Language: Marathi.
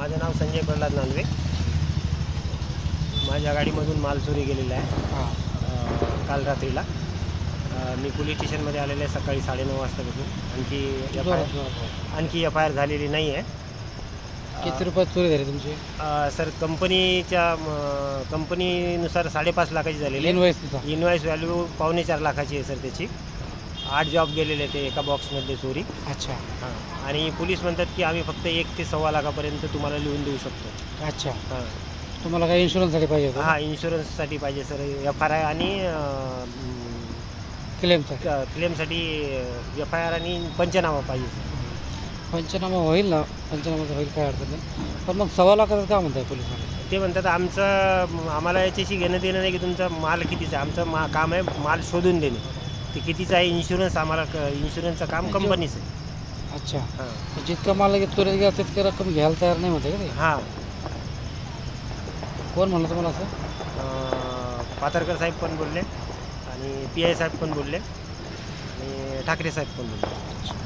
माझं नाव संजय प्रल्हाद नांदवे. माझ्या गाडीमधून माल चोरी गेलेला आहे काल रात्रीला. मी पोलीस स्टेशनमध्ये आलेले आहे सकाळी 9:30 वाजतापासून. आणखी एफ आय आर झालेली नाही आहे. किती रुपये चोरी झाली तुमची? सर कंपनीनुसार 5.5 लाखाची झालेली. इनवॉइस व्हॅल्यू 4.25 लाखाची आहे सर त्याची. 8 जॉब गेलेले ते एका बॉक्समध्ये चोरी. अच्छा. हां. आणि पोलीस म्हणतात की आम्ही फक्त 1 ते 1.25 लाखापर्यंत तुम्हाला लिहून देऊ शकतो. अच्छा. हां. तुम्हाला काही इन्शुरन्ससाठी पाहिजे होतं? हां, इन्शुरन्ससाठी पाहिजे सर. एफ आर आय आणि क्लेमसाठी एफ आय आर आणि पंचनामा पाहिजे सर. पंचनामा होईल ना? पंचनामा होईल, काय अडचण नाही. पण मग 1.25 लाखाचं काय म्हणताय पोलिसांना? ते म्हणतात आम्हाला याच्याशी घेणं देणं नाही की तुमचा माल कितीचा आहे. आमचं काम आहे माल शोधून देणे. ते कितीचं आहे इन्शुरन्स इन्शुरन्सचं काम कंपनीचं आहे. अच्छा. हां. जितकं माल चोरी घ्या तितकी रक्कम घ्यायला तयार नाही म्हणते का ते? हां. कोण म्हणलं तुम्हाला असं? पाथरकर साहेब पण बोलले आणि PI साहेब पण बोलले आणि ठाकरे साहेब पण बोलले.